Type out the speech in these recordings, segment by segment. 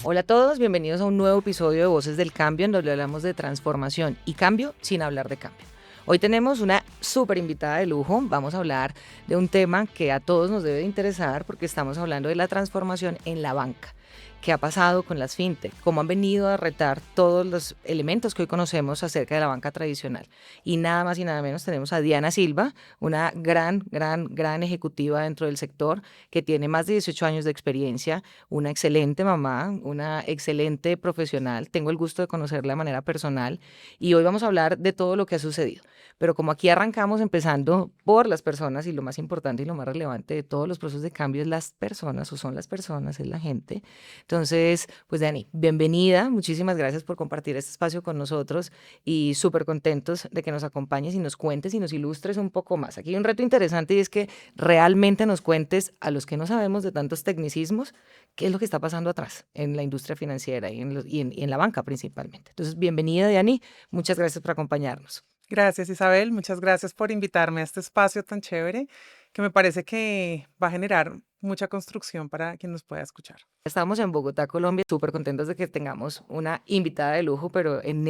Hola a todos, bienvenidos a un nuevo episodio de Voces del Cambio, en donde hablamos de transformación y cambio sin hablar de cambio. Hoy tenemos una súper invitada de lujo. Vamos a hablar de un tema que a todos nos debe interesar porque estamos hablando de la transformación en la banca. ¿Qué ha pasado con las fintech? ¿Cómo han venido a retar todos los elementos que hoy conocemos acerca de la banca tradicional? Y nada más y nada menos tenemos a Diana Silva, una gran ejecutiva dentro del sector que tiene más de 18 años de experiencia, una excelente mamá, una excelente profesional. Tengo el gusto de conocerla de manera personal y hoy vamos a hablar de todo lo que ha sucedido. Pero como aquí arrancamos empezando por las personas y lo más importante y lo más relevante de todos los procesos de cambio es las personas o son las personas, es la gente. Entonces, pues Dani, bienvenida, muchísimas gracias por compartir este espacio con nosotros y súper contentos de que nos acompañes y nos cuentes y nos ilustres un poco más. Aquí hay un reto interesante y es que realmente nos cuentes a los que no sabemos de tantos tecnicismos qué es lo que está pasando atrás en la industria financiera y en la banca principalmente. Entonces, bienvenida Dani, muchas gracias por acompañarnos. Gracias, Isabel. Muchas gracias por invitarme a este espacio tan chévere que me parece que va a generar mucha construcción para quien nos pueda escuchar. Estamos en Bogotá, Colombia, súper contentos de que tengamos una invitada de lujo, pero en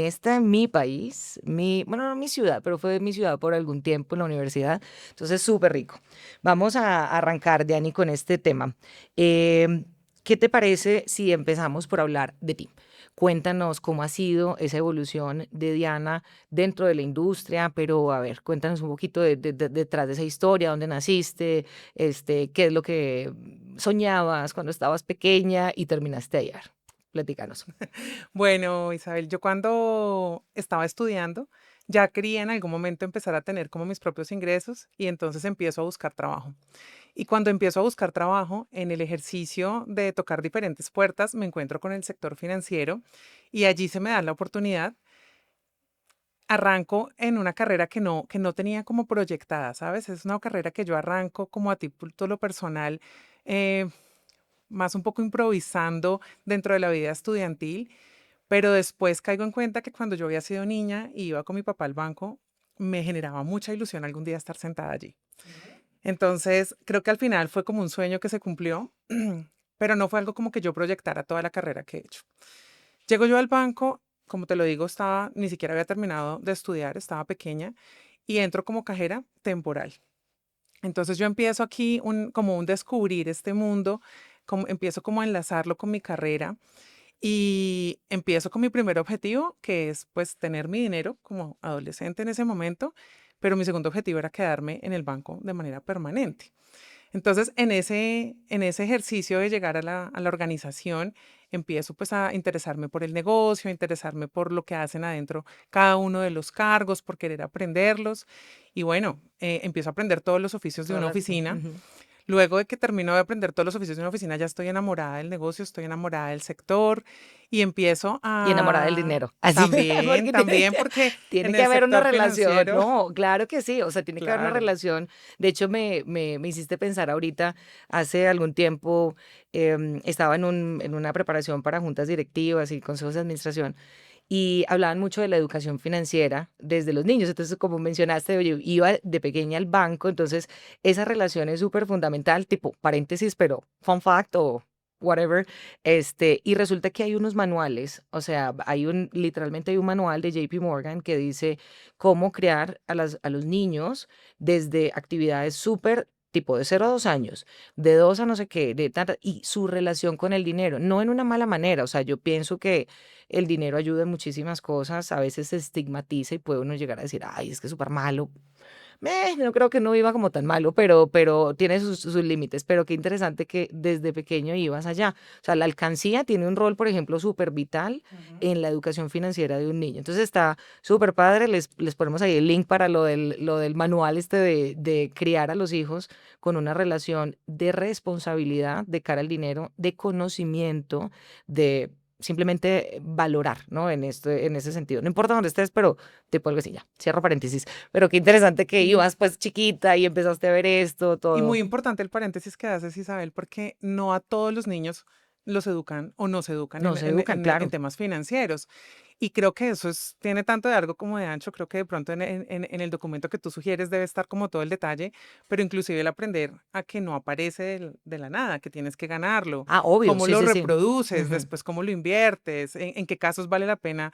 mi país, bueno, no mi ciudad, pero fue mi ciudad por algún tiempo en la universidad, entonces súper rico. Vamos a arrancar, Diani, con este tema. Eh, ¿Qué te parece si empezamos por hablar de ti? Cuéntanos cómo ha sido esa evolución de Diana dentro de la industria, pero a ver, cuéntanos un poquito detrás de esa historia, dónde naciste, qué es lo que soñabas cuando estabas pequeña y terminaste allá. Platícanos. Bueno, Isabel, yo cuando estaba estudiando ya quería en algún momento empezar a tener como mis propios ingresos y entonces empiezo a buscar trabajo. Y cuando empiezo a buscar trabajo, en el ejercicio de tocar diferentes puertas, me encuentro con el sector financiero y allí se me da la oportunidad. Arranco en una carrera que no tenía como proyectada, ¿sabes? Es una carrera que yo arranco como a título personal, eh, más un poco improvisando dentro de la vida estudiantil, pero después caigo en cuenta que cuando yo había sido niña y iba con mi papá al banco, me generaba mucha ilusión algún día estar sentada allí. Entonces, creo que al final fue como un sueño que se cumplió, pero no fue algo como que yo proyectara toda la carrera que he hecho. Llego yo al banco, como te lo digo, ni siquiera había terminado de estudiar, estaba pequeña, y entro como cajera temporal. Entonces yo empiezo aquí como un descubrir este mundo, empiezo como a enlazarlo con mi carrera y empiezo con mi primer objetivo, que es pues tener mi dinero como adolescente en ese momento, pero mi segundo objetivo era quedarme en el banco de manera permanente. Entonces, en ese ejercicio de llegar a la organización, empiezo pues a interesarme por el negocio, a interesarme por lo que hacen adentro cada uno de los cargos, por querer aprenderlos. Y bueno, empiezo a aprender todos los oficios de Todas una las... oficina. Ujú. Luego de que termino de aprender todos los oficios de una oficina, ya estoy enamorada del negocio, estoy enamorada del sector y empiezo Y enamorada del a... dinero. Así, También, porque también porque tiene en que el haber una sector relación. financiero, No, claro que sí. O sea, tiene que haber una claro. relación. De hecho, me hiciste pensar ahorita, hace algún tiempo, estaba en una preparación para juntas directivas y consejos de administración y hablaban mucho de la educación financiera desde los niños. Entonces, como mencionaste, yo iba de pequeña al banco, entonces esa relación es súper fundamental, tipo paréntesis, pero fun fact o whatever, y resulta que hay unos manuales, o sea, literalmente hay un manual de JP Morgan que dice cómo crear a los niños desde actividades súper tipo de 0 a 2 años, de 2 a no sé qué, y su relación con el dinero, no en una mala manera, o sea, yo pienso que el dinero ayuda en muchísimas cosas, a veces se estigmatiza y puede uno llegar a decir, ay, es que es súper malo. No creo que no iba como tan malo, pero tiene sus límites. Pero qué interesante que desde pequeño ibas allá. O sea, la alcancía tiene un rol, por ejemplo, súper vital Ujú. en la educación financiera de un niño. Entonces está súper padre. Les ponemos ahí el link para lo del manual de criar a los hijos con una relación de responsabilidad de cara al dinero, de conocimiento, de simplemente valorar, ¿no? En ese sentido. No importa dónde estés, pero tipo algo así, ya. Cierro paréntesis. Pero qué interesante que Y, ibas pues chiquita y empezaste a ver esto, Y todo. muy importante el paréntesis que haces, Isabel, porque no a todos los niños los educan o no se educan No se educan, en claro. temas financieros. Y creo que eso tiene tanto de largo como de ancho. Creo que de pronto en el documento que tú sugieres debe estar como todo el detalle, pero inclusive el aprender a que no aparece de la nada, que tienes que ganarlo, Ah, obvio, cómo sí, lo sí, sí. reproduces, Ujú. después cómo lo inviertes, en qué casos vale la pena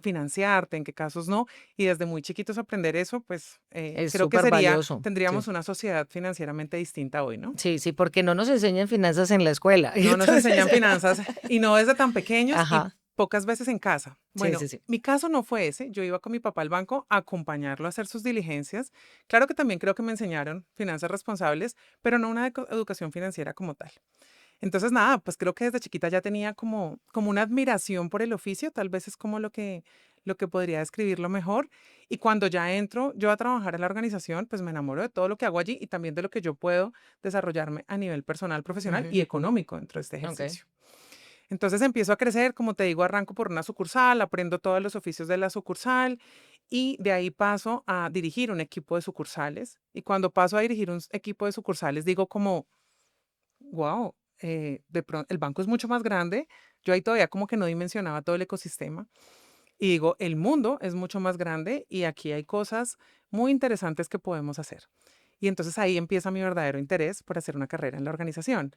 financiarte, en qué casos no. Y desde muy chiquitos aprender eso, pues Es creo que súper valioso, sí. tendríamos una sociedad financieramente distinta hoy, ¿no? Sí, sí, porque no nos enseñan finanzas en la escuela. No nos Entonces, enseñan finanzas y no desde tan pequeños y ajá, pocas veces en casa. sí, Bueno, sí, sí. mi caso no fue ese. Yo iba con mi papá al banco a acompañarlo a hacer sus diligencias. Claro que también creo que me enseñaron finanzas responsables, pero no una educación financiera como tal. Entonces, nada, pues creo que desde chiquita ya tenía como una admiración por el oficio, tal vez es como lo que podría describirlo mejor. Y cuando ya entro yo a trabajar en la organización, pues me enamoro de todo lo que hago allí y también de lo que yo puedo desarrollarme a nivel personal, profesional Ujú, y económico dentro de este ok. ejercicio. Entonces empiezo a crecer, como te digo, arranco por una sucursal, aprendo todos los oficios de la sucursal y de ahí paso a dirigir un equipo de sucursales. Y cuando paso a dirigir un equipo de sucursales, digo como, wow, de pronto el banco es mucho más grande. Yo ahí todavía como que no dimensionaba todo el ecosistema. Y digo, el mundo es mucho más grande y aquí hay cosas muy interesantes que podemos hacer. Y entonces ahí empieza mi verdadero interés por hacer una carrera en la organización.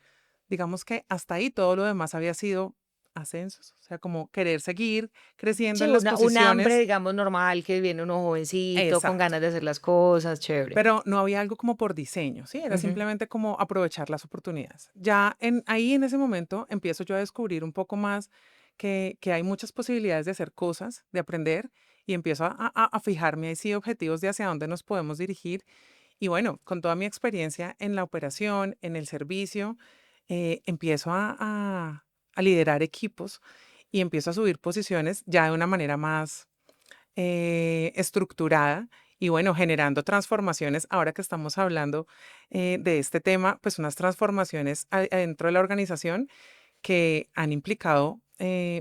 Digamos que hasta ahí todo lo demás había sido ascensos, o sea, como querer seguir creciendo Sí, en las un hambre, posiciones. digamos, normal, que viene uno jovencito, con Exacto. ganas de hacer las cosas, chévere. Pero no había algo como por diseño, ¿sí? Era Ujú, simplemente como aprovechar las oportunidades. Ya ahí en ese momento empiezo yo a descubrir un poco más que hay muchas posibilidades de hacer cosas, de aprender, y empiezo a fijarme así objetivos de hacia dónde nos podemos dirigir. Y bueno, con toda mi experiencia en la operación, en el servicio, empiezo a liderar equipos y empiezo a subir posiciones ya de una manera más estructurada y bueno, generando transformaciones. Ahora que estamos hablando de este tema, pues unas transformaciones adentro de la organización que han implicado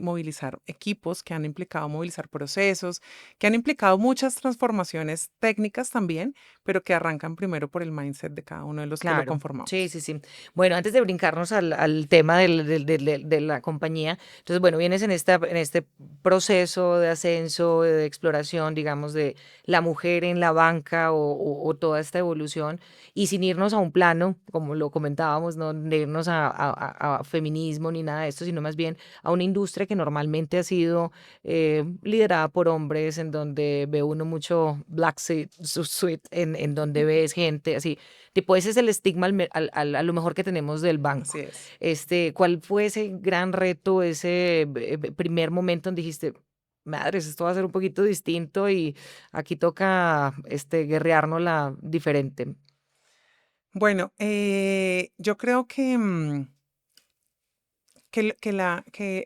movilizar equipos, que han implicado movilizar procesos, que han implicado muchas transformaciones técnicas también, pero que arrancan primero por el mindset de cada uno de los que lo claro, sí, conformamos. sí, sí. Bueno, antes de brincarnos al tema de la compañía, entonces, bueno, vienes en este proceso de ascenso, de exploración, digamos, de la mujer en la banca o toda esta evolución, y sin irnos a un plano, como lo comentábamos, no de irnos a feminismo ni nada de esto, sino más bien a una industria que normalmente ha sido liderada por hombres, en donde ve uno mucho black suit, en donde ves gente así. Tipo, ese es el estigma a lo mejor que tenemos del Así banco. es. ¿Cuál fue ese gran reto, ese primer momento donde dijiste, madres, esto va a ser un poquito distinto y aquí toca guerreárnosla diferente? Bueno, yo creo que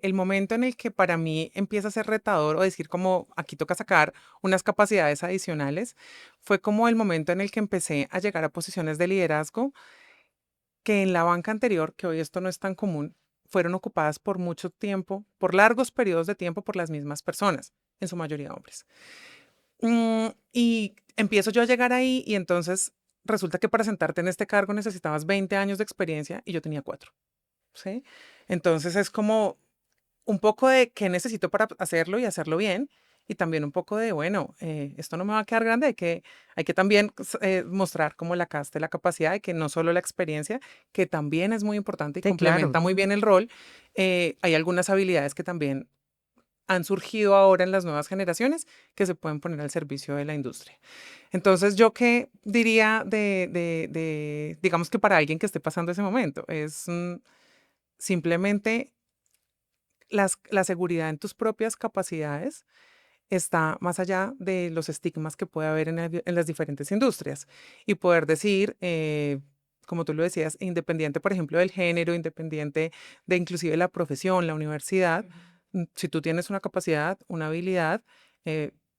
el momento en el que para mí empieza a ser retador o decir como aquí toca sacar unas capacidades adicionales, fue como el momento en el que empecé a llegar a posiciones de liderazgo que en la banca anterior, que hoy esto no es tan común, fueron ocupadas por mucho tiempo, por largos periodos de tiempo por las mismas personas, en su mayoría hombres. Y empiezo yo a llegar ahí y entonces resulta que para sentarte en este cargo necesitabas 20 años de experiencia y yo tenía 4. ¿Sí? Entonces es como un poco de qué necesito para hacerlo y hacerlo bien, y también un poco de, bueno, esto no me va a quedar grande, hay que también mostrar como la casta y la capacidad de que no solo la experiencia, que también es muy importante y Sí, claro. complementa muy bien el rol, hay algunas habilidades que también han surgido ahora en las nuevas generaciones que se pueden poner al servicio de la industria. Entonces, ¿yo qué diría digamos que para alguien que esté pasando ese momento? Es simplemente la seguridad en tus propias capacidades está más allá de los estigmas que puede haber en las diferentes industrias y poder decir, como tú lo decías, independiente, por ejemplo, del género, independiente de inclusive la profesión, la universidad, si tú tienes una capacidad, una habilidad,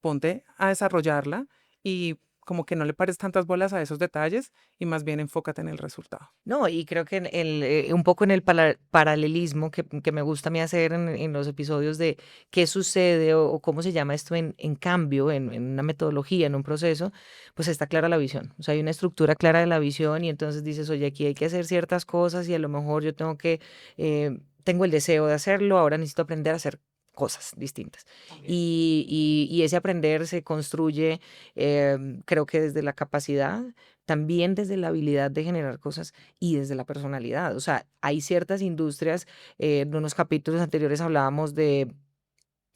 ponte a desarrollarla y como que no le pares tantas bolas a esos detalles y más bien enfócate en el resultado. No, y creo que un poco en el paralelismo que me gusta a mí hacer en los episodios de qué sucede o cómo se llama esto en cambio, en una metodología, en un proceso, pues está clara la visión. O sea, hay una estructura clara de la visión y entonces dices, oye, aquí hay que hacer ciertas cosas y a lo mejor yo tengo el deseo de hacerlo, ahora necesito aprender a hacer cosas distintas. También. Y ese aprender se construye, creo que desde la capacidad, también desde la habilidad de generar cosas y desde la personalidad. O sea, hay ciertas industrias, en unos capítulos anteriores hablábamos de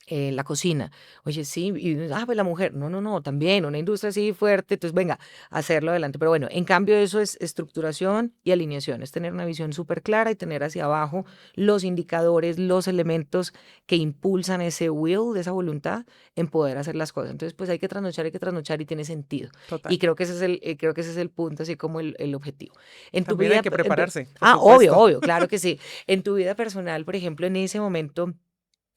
la cocina. Oye, sí, y pues la mujer. No, no, no, también una industria así fuerte, entonces venga, hacerlo adelante. Pero bueno, en cambio eso es estructuración y alineación, es tener una visión súper clara y tener hacia abajo los indicadores, los elementos que impulsan ese will, de esa voluntad en poder hacer las cosas. Entonces, pues hay que trasnochar y tiene sentido. Total. Y creo que ese es creo que ese es el punto, así como el objetivo. En tu También hay vida, que prepararse, por obvio, supuesto. obvio, claro que sí. En tu vida personal, por ejemplo, en ese momento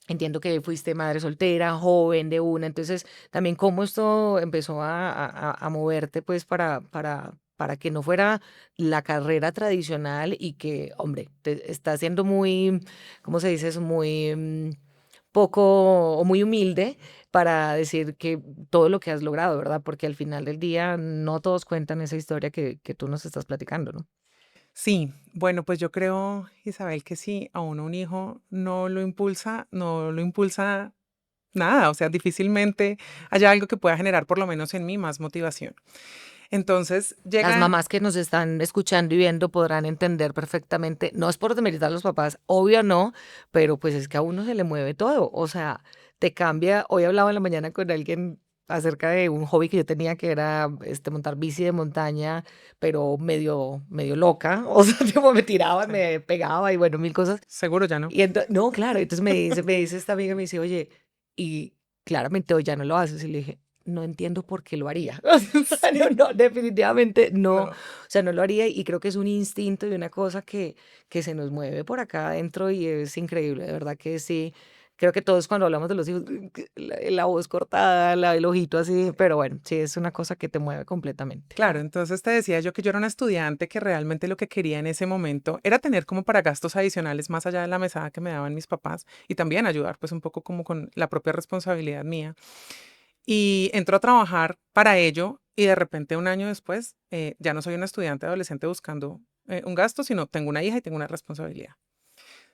entiendo que fuiste madre soltera, joven de una, entonces también cómo esto empezó a moverte pues para que no fuera la carrera tradicional y que, hombre, te está siendo muy, ¿cómo se dice eso? Muy poco o muy humilde para decir que todo lo que has logrado, ¿verdad? Porque al final del día no todos cuentan esa historia que tú nos estás platicando, ¿no? Sí, bueno, pues yo creo, Isabel, que si a uno un hijo no lo impulsa nada, o sea, difícilmente haya algo que pueda generar, por lo menos en mí, más motivación. Entonces Las llega, mamás que nos están escuchando y viendo podrán entender perfectamente, no es por demeritar a los papás, obvio no, pero pues es que a uno se le mueve todo, o sea, te cambia. Hoy hablaba en la mañana con alguien acerca de un hobby que yo tenía que era montar bici de montaña, pero medio loca, o sea, tipo, me tiraba, sí, me pegaba y bueno, mil cosas. seguro ya no. Y entonces, no, claro, entonces me dice esta amiga, me dice, oye, y claramente hoy ya no lo haces. Y le dije, no entiendo por qué lo haría. O sea, no, Sí, no, definitivamente no. O no. sea, no lo haría y creo que es un instinto y una cosa que se nos mueve por acá adentro y es increíble, de verdad que sí. Creo que todos cuando hablamos de los hijos, la voz cortada, el ojito así, pero bueno, sí, es una cosa que te mueve completamente. Claro, entonces te decía yo que yo era una estudiante que realmente lo que quería en ese momento era tener como para gastos adicionales más allá de la mesada que me daban mis papás y también ayudar pues un poco como con la propia responsabilidad mía. Y entro a trabajar para ello y de repente un año después ya no soy una estudiante adolescente buscando un gasto, sino tengo una hija y tengo una responsabilidad.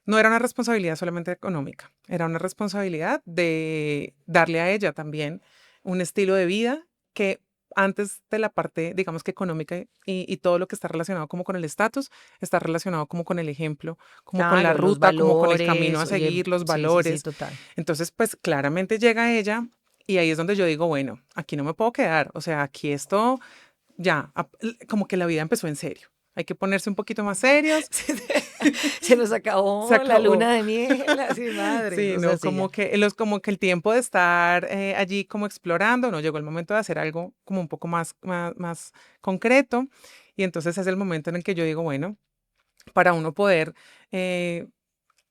No era una responsabilidad solamente económica, era una responsabilidad de darle a ella también un estilo de vida que antes de la parte, digamos que económica y todo lo que está relacionado como con el estatus, está relacionado como con el ejemplo, como con la Claro, los ruta, como con el camino valores, a oye, seguir, los sí, sí, sí, valores. total. Entonces, pues claramente llega ella y ahí es donde yo digo, bueno, aquí no me puedo quedar, o sea, aquí esto ya, como que la vida empezó en serio. Hay que ponerse un poquito más serios. Se nos Se acabó la acabó. luna de miel, así madre, Sí, o sea, no, sí, ya. como que el tiempo de estar allí como explorando, no llegó el momento de hacer algo como un poco más concreto. Y entonces es el momento en el que yo digo, bueno, para uno poder eh,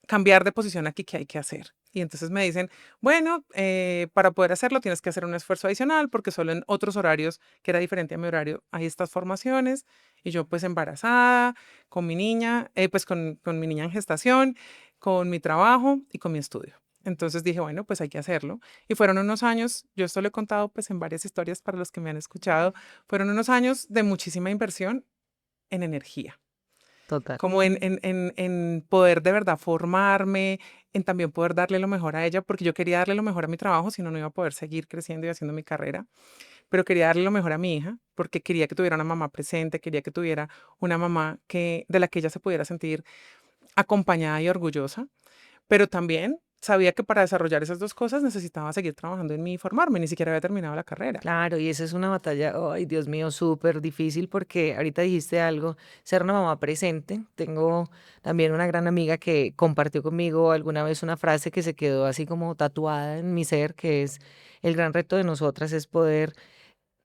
cambiar de posición aquí, ¿qué hay que hacer? Y entonces me dicen, bueno, para poder hacerlo tienes que hacer un esfuerzo adicional porque solo en otros horarios, que era diferente a mi horario, hay estas formaciones. Y yo pues embarazada, con mi niña, pues con mi niña en gestación, con mi trabajo y con mi estudio. Entonces dije, bueno, pues hay que hacerlo. Y fueron unos años, yo esto lo he contado pues en varias historias para los que me han escuchado, fueron unos años de muchísima inversión en energía Total. como en poder de verdad formarme, en también poder darle lo mejor a ella, porque yo quería darle lo mejor a mi trabajo, si no, no iba a poder seguir creciendo y haciendo mi carrera, pero quería darle lo mejor a mi hija, porque quería que tuviera una mamá presente, quería que tuviera una mamá de la que ella se pudiera sentir acompañada y orgullosa, pero también sabía que para desarrollar esas dos cosas necesitaba seguir trabajando en mí y formarme, ni siquiera había terminado la carrera. Claro, y esa es una batalla, ay, Dios mío, súper difícil porque ahorita dijiste algo, ser una mamá presente. Tengo también una gran amiga que compartió conmigo alguna vez una frase que se quedó así como tatuada en mi ser, que es el gran reto de nosotras es poder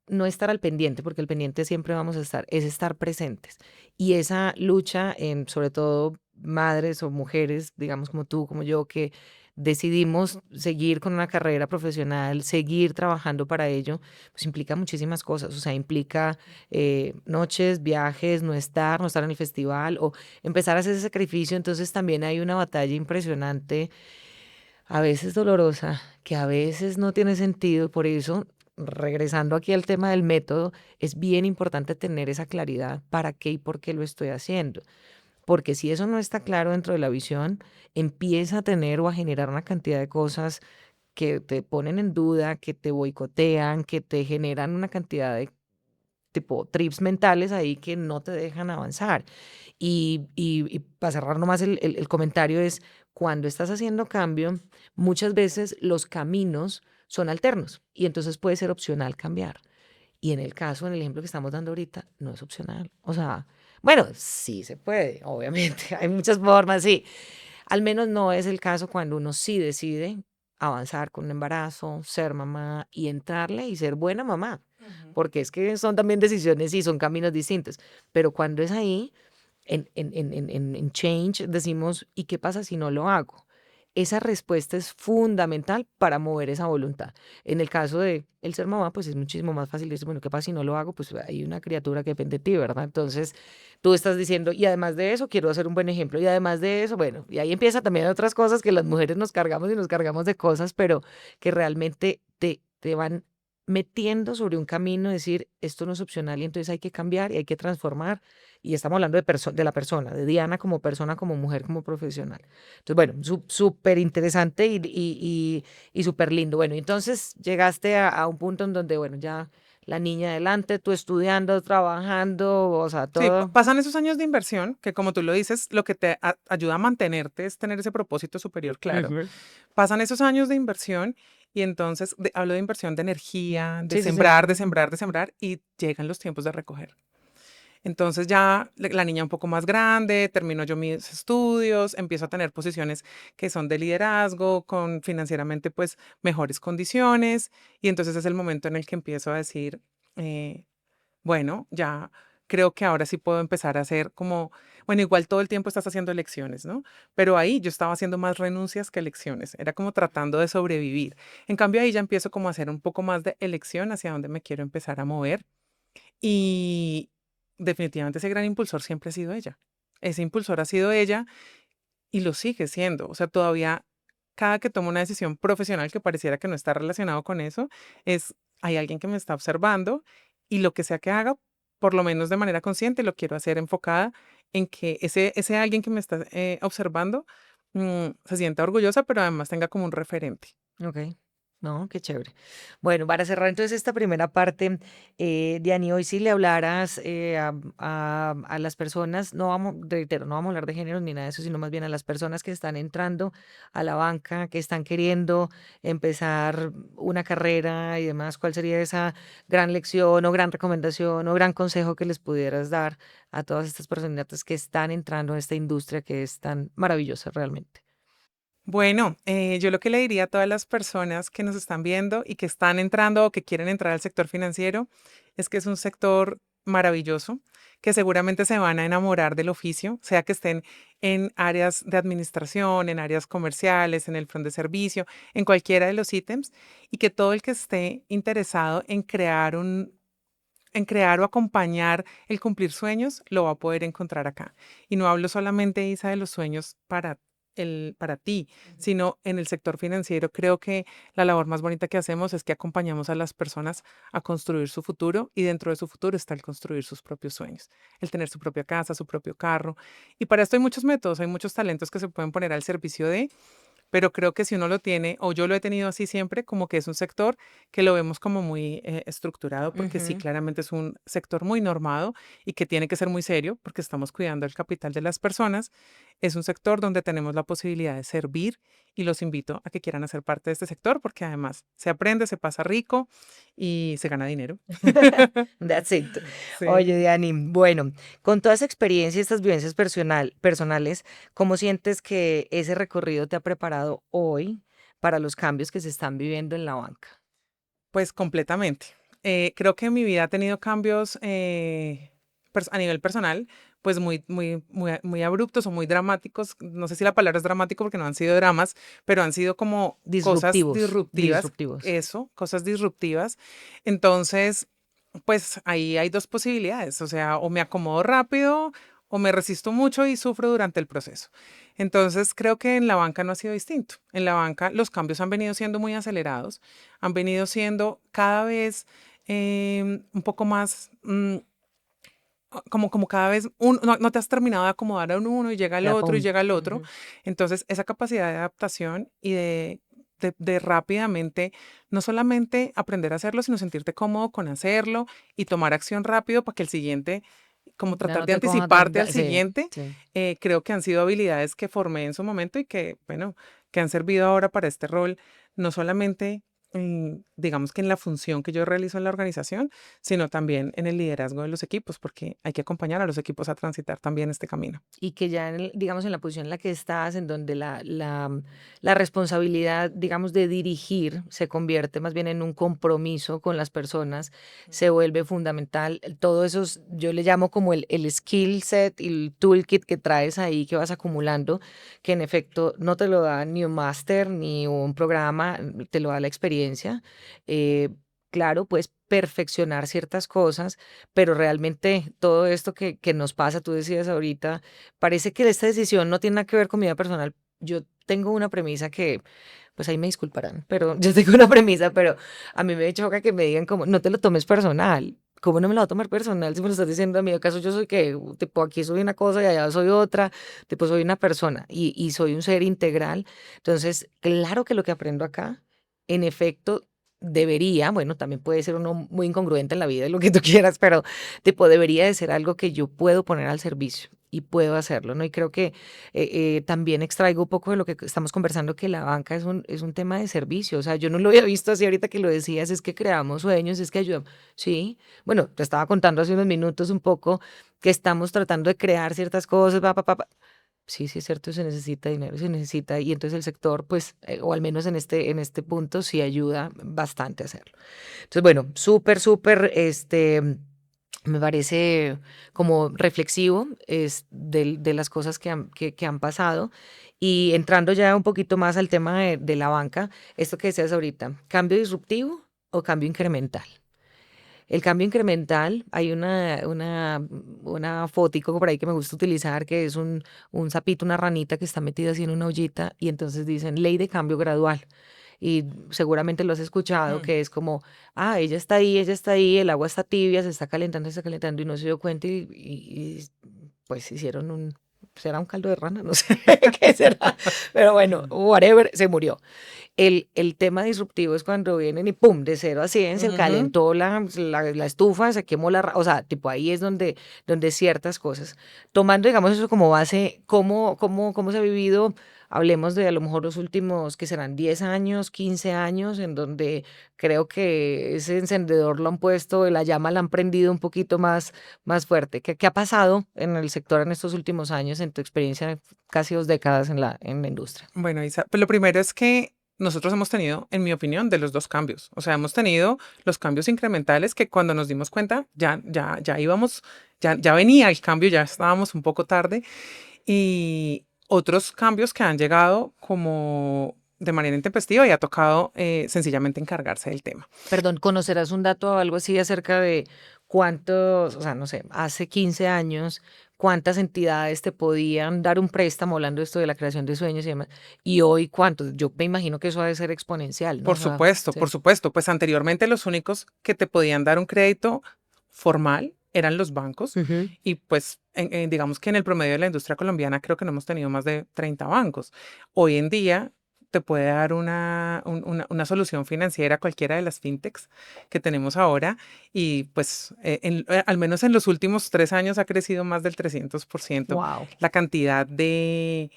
no estar al pendiente, porque el pendiente siempre vamos a estar, es estar presentes. Y esa lucha en, sobre todo, madres o mujeres, digamos como tú, como yo, que decidimos seguir con una carrera profesional, seguir trabajando para ello, pues implica muchísimas cosas. O sea, implica noches, viajes, no estar en el festival o empezar a hacer ese sacrificio. Entonces también hay una batalla impresionante, a veces dolorosa, que a veces no tiene sentido. Por eso, regresando aquí al tema del método, es bien importante tener esa claridad para qué y por qué lo estoy haciendo. porque si eso no está claro dentro de la visión, empieza a tener o a generar una cantidad de cosas que te ponen en duda, que te boicotean, que te generan una cantidad de tipo trips mentales ahí que no te dejan avanzar. Y para cerrar nomás el comentario es, cuando estás haciendo cambio, muchas veces los caminos son alternos y entonces puede ser opcional cambiar. Y en el caso, en el ejemplo que estamos dando ahorita, no es opcional. O sea, bueno, sí se puede, obviamente, hay muchas formas, sí. Al menos no es el caso cuando uno sí decide avanzar con un embarazo, ser mamá y entrarle y ser buena mamá, Ujú. porque es que son también decisiones y son caminos distintos. Pero cuando es ahí, en Change decimos, ¿y qué pasa si no lo hago? Esa respuesta es fundamental para mover esa voluntad. En el caso de el ser mamá, pues es muchísimo más fácil decir, bueno, ¿qué pasa si no lo hago? Pues hay una criatura que depende de ti, ¿verdad? Entonces tú estás diciendo, y además de eso, quiero hacer un buen ejemplo, y además de eso, bueno, y ahí empieza también otras cosas que las mujeres nos cargamos y nos cargamos de cosas, pero que realmente te van metiendo sobre un camino, decir, esto no es opcional y entonces hay que cambiar y hay que transformar. Y estamos hablando de la persona, de Diana como persona, como mujer, como profesional. Entonces, bueno, súper interesante y súper lindo. Bueno, entonces llegaste a un punto en donde, bueno, ya la niña adelante, tú estudiando, trabajando, o sea, Sí, todo. pasan esos años de inversión que, como tú lo dices, lo que te ayuda a mantenerte es tener ese propósito superior claro. Ujú. Pasan esos años de inversión y entonces hablo de inversión de energía, de Sí, sí, sí. sembrar, de sembrar, de sembrar y llegan los tiempos de recoger. Entonces ya la niña un poco más grande, termino yo mis estudios, empiezo a tener posiciones que son de liderazgo, con financieramente pues mejores condiciones y entonces es el momento en el que empiezo a decir, eh, bueno, ya creo que ahora sí puedo empezar a hacer como, bueno, igual todo el tiempo estás haciendo elecciones, ¿no? Pero ahí yo estaba haciendo más renuncias que elecciones, era como tratando de sobrevivir. En cambio ahí ya empiezo como a hacer un poco más de elección hacia dónde me quiero empezar a mover y definitivamente ese gran impulsor siempre ha sido ella. Ese impulsor ha sido ella y lo sigue siendo. O sea, todavía cada que tomo una decisión profesional que pareciera que no está relacionado con eso, es hay alguien que me está observando y lo que sea que haga, por lo menos de manera consciente, lo quiero hacer enfocada en que ese alguien que me está observando se sienta orgullosa, pero además tenga como un referente. Ok. No, qué chévere. Bueno, para cerrar entonces esta primera parte, Diani, hoy si le hablaras a las personas, no vamos, reitero, no vamos a hablar de género ni nada de eso, sino más bien a las personas que están entrando a la banca, que están queriendo empezar una carrera y demás, ¿cuál sería esa gran lección o gran recomendación o gran consejo que les pudieras dar a todas estas personas que están entrando a esta industria que es tan maravillosa realmente? Bueno, yo lo que le diría a todas las personas que nos están viendo y que están entrando o que quieren entrar al sector financiero es que es un sector maravilloso, que seguramente se van a enamorar del oficio, sea que estén en áreas de administración, en áreas comerciales, en el front de servicio, en cualquiera de los ítems, y que todo el que esté interesado en en crear o acompañar el cumplir sueños, lo va a poder encontrar acá. Y no hablo solamente, Isa, de los sueños para ti, sino en el sector financiero. Creo que la labor más bonita que hacemos es que acompañamos a las personas a construir su futuro y dentro de su futuro está el construir sus propios sueños, el tener su propia casa, su propio carro. Y para esto hay muchos métodos, hay muchos talentos que se pueden poner al servicio de pero creo que si uno lo tiene, o yo lo he tenido así siempre, como que es un sector que lo vemos como muy estructurado, porque sí, Ujú. claramente es un sector muy normado y que tiene que ser muy serio, porque estamos cuidando el capital de las personas. Es un sector donde tenemos la posibilidad de servir y los invito a que quieran hacer parte de este sector, porque además se aprende, se pasa rico y se gana dinero. That's it. Sí. Oye, Diani, bueno, con toda esa experiencia y estas vivencias personales, ¿cómo sientes que ese recorrido te ha preparado hoy para los cambios que se están viviendo en la banca? Pues completamente. Creo que mi vida ha tenido cambios a nivel personal, pues muy abruptos o muy dramáticos. No sé si la palabra es dramático porque no han sido dramas, pero han sido como cosas disruptivas, Disruptivos. eso, cosas disruptivas. Entonces, pues ahí hay dos posibilidades, o sea, o me acomodo rápido o me resisto mucho y sufro durante el proceso. Entonces, creo que en la banca no ha sido distinto. En la banca los cambios han venido siendo muy acelerados, han venido siendo cada vez un poco más como cada vez no te has terminado de acomodar a uno y llega el De a otro y llega punto. el otro. Ujú. Entonces, esa capacidad de adaptación y de rápidamente, no solamente aprender a hacerlo, sino sentirte cómodo con hacerlo y tomar acción rápido para que el siguiente, como Ya tratar no de te coja tan... anticiparte al Sí, siguiente, sí. creo que han sido habilidades que formé en su momento y que, bueno, que han servido ahora para este rol, no solamente digamos que en la función que yo realizo en la organización, sino también en el liderazgo de los equipos, porque hay que acompañar a los equipos a transitar también este camino. Y que ya, digamos, en la posición en la que estás, en donde la responsabilidad, digamos, de dirigir se convierte más bien en un compromiso con las personas, se vuelve fundamental. Todo eso yo le llamo como el skill set y el toolkit que traes ahí, que vas acumulando, que en efecto no te lo da ni un máster ni un programa, te lo da la experiencia. Eh, Claro, puedes perfeccionar ciertas cosas, pero realmente todo esto que nos pasa, tú decías ahorita, parece que esta decisión no tiene nada que ver con mi vida personal. Yo tengo una premisa que, pues ahí me disculparán, pero yo tengo una premisa, pero a mí me choca que me digan como, no te lo tomes personal. ¿Cómo no me lo voy a tomar personal si me lo estás diciendo a mí? ¿Acaso yo soy que, tipo, aquí soy una cosa y allá soy otra? Tipo, soy una persona y soy un ser integral. Entonces, claro que lo que aprendo acá, en efecto, debería, bueno, también puede ser uno muy incongruente en la vida y lo que tú quieras, pero tipo, debería de ser algo que yo puedo poner al servicio y puedo hacerlo, ¿no? Y creo que también extraigo un poco de lo que estamos conversando, que la banca es un tema de servicio, o sea, yo no lo había visto así ahorita que lo decías, es que creamos sueños, es que ayudamos, sí, bueno, te estaba contando hace unos minutos un poco que estamos tratando de crear ciertas cosas, sí, sí es cierto, se necesita dinero, se necesita, y entonces el sector, pues, o al menos en este punto, sí ayuda bastante a hacerlo. Entonces, bueno, súper, súper, me parece como reflexivo de las cosas que han pasado. Y entrando ya un poquito más al tema de la banca, esto que decías ahorita, ¿cambio disruptivo o cambio incremental? El cambio incremental, hay una fotico por ahí que me gusta utilizar, que es un sapito, una ranita que está metida así en una ollita, y entonces dicen ley de cambio gradual. Y seguramente lo has escuchado, Mm. que es como, ella está ahí, el agua está tibia, se está calentando y no se dio cuenta y, pues hicieron será un caldo de rana, no sé qué será, pero bueno, whatever, se murió. El tema disruptivo es cuando vienen y pum, de 0 a 100 se Ujú. calentó la estufa, se quemó o sea, tipo ahí es donde ciertas cosas. Tomando, digamos, eso como base, ¿cómo se ha vivido? Hablemos de a lo mejor los últimos, que serán 10 años, 15 años, en donde creo que ese encendedor lo han puesto, la llama la han prendido un poquito más fuerte. ¿Qué ha pasado en el sector en estos últimos años, en tu experiencia, casi 2 décadas en la industria? Bueno, Isa, pues lo primero es que nosotros hemos tenido, en mi opinión, de los dos cambios. O sea, hemos tenido los cambios incrementales que cuando nos dimos cuenta ya íbamos, ya venía el cambio, ya estábamos un poco tarde. Y otros cambios que han llegado como de manera intempestiva y ha tocado sencillamente encargarse del tema. Perdón, ¿conocerás un dato o algo así acerca de cuántos, o sea, no sé, hace 15 años, cuántas entidades te podían dar un préstamo, hablando de esto de la creación de sueños y demás, y hoy cuántos? Yo me imagino que eso ha de ser exponencial, ¿no? O sea, Por sí. supuesto, pues anteriormente los únicos que te podían dar un crédito formal eran los bancos Ujú. y pues digamos que en el promedio de la industria colombiana creo que no hemos tenido más de 30 bancos. Hoy en día te puede dar una solución financiera cualquiera de las fintechs que tenemos ahora y pues al menos en los últimos 3 años ha crecido más del 300% Wow. la cantidad de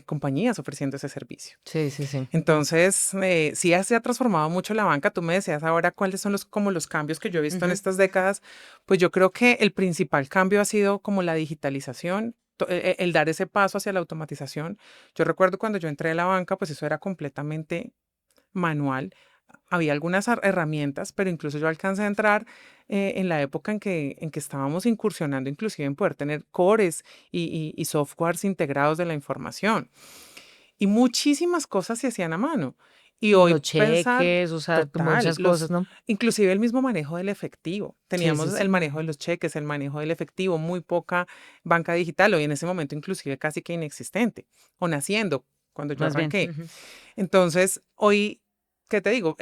compañías ofreciendo ese servicio. Sí, sí, sí. Entonces, sí se ha transformado mucho la banca. Tú me decías ahora cuáles son como los cambios que yo he visto en Ujú. estas décadas. Pues yo creo que el principal cambio ha sido como la digitalización, el dar ese paso hacia la automatización. Yo recuerdo cuando yo entré a la banca, pues eso era completamente manual. Había algunas herramientas, pero incluso yo alcancé a entrar en la época en que estábamos incursionando inclusive en poder tener cores y softwares integrados de la información. Y muchísimas cosas se hacían a mano. Y hoy Los pensar, cheques, o sea, total, muchas cosas, ¿no? inclusive el mismo manejo del efectivo. Sí, sí, Teníamos el sí. manejo de los cheques, el manejo del efectivo, muy poca banca digital, hoy en ese momento inclusive casi que inexistente, o naciendo cuando yo Más bien. arranqué. Ujú. Entonces, hoy ¿qué te digo?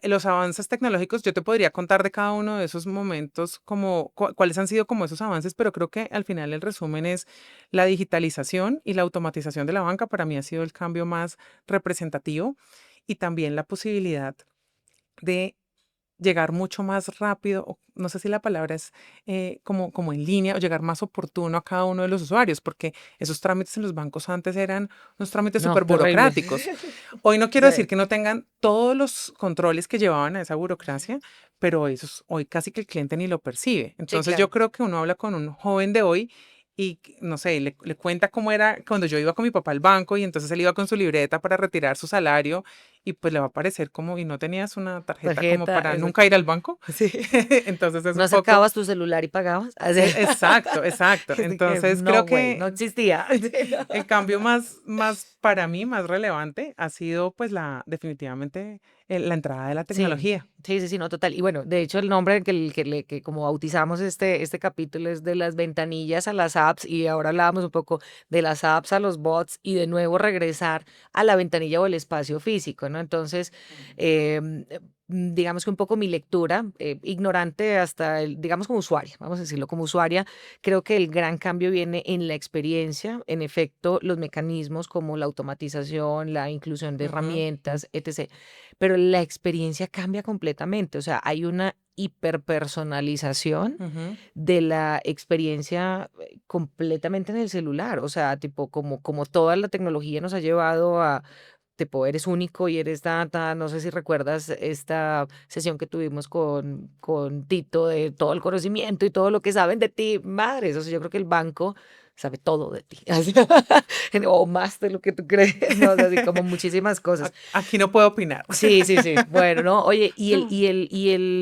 Los avances tecnológicos, yo te podría contar de cada uno de esos momentos como cuáles han sido como esos avances, pero creo que al final el resumen es la digitalización y la automatización de la banca. Para mí ha sido el cambio más representativo y también la posibilidad de llegar mucho más rápido, o no sé si la palabra es como en línea, o llegar más oportuno a cada uno de los usuarios, porque esos trámites en los bancos antes eran unos trámites No, súper terrible. burocráticos. Hoy no quiero decir Sí, que no tengan todos los controles que llevaban a esa burocracia, pero hoy casi que el cliente ni lo percibe. sí, Entonces yo claro. creo que uno habla con un joven de hoy y no sé, le cuenta cómo era cuando yo iba con mi papá al banco y entonces él iba con su libreta para retirar su salario y pues le va a parecer como, y no tenías una tarjeta como Tarjeta, para nunca ir exacto. al banco. Sí. Entonces es ¿No un poco, acercabas tu celular y pagabas? Así. exacto, exacto. Es de que Entonces no, creo güey, no que existía. el cambio más para mí, más relevante, ha sido pues definitivamente la entrada de la Sí, tecnología. sí, sí, sí, no, total. Y bueno, de hecho, el nombre que como bautizamos este capítulo es de las ventanillas a las apps, y ahora hablábamos un poco de las apps a los bots y de nuevo regresar a la ventanilla o el espacio físico, ¿no? Entonces, digamos que un poco mi lectura, ignorante hasta digamos como usuaria, vamos a decirlo como usuaria, creo que el gran cambio viene en la experiencia, en efecto, los mecanismos como la automatización, la inclusión de Ujú, herramientas, etc., pero la experiencia cambia completamente. O sea, hay una hiperpersonalización ujú. de la experiencia completamente en el celular. O sea, tipo, como toda la tecnología nos ha llevado a, tipo, eres único y eres data. No sé si recuerdas esta sesión que tuvimos con Tito de todo el conocimiento y todo lo que saben de ti. Madres, o sea, yo creo que el banco sabe todo de ti. Así, o más de lo que tú crees, ¿no? O sea, así como muchísimas cosas. Aquí no puedo opinar. Sí, sí, sí. Bueno, no, oye,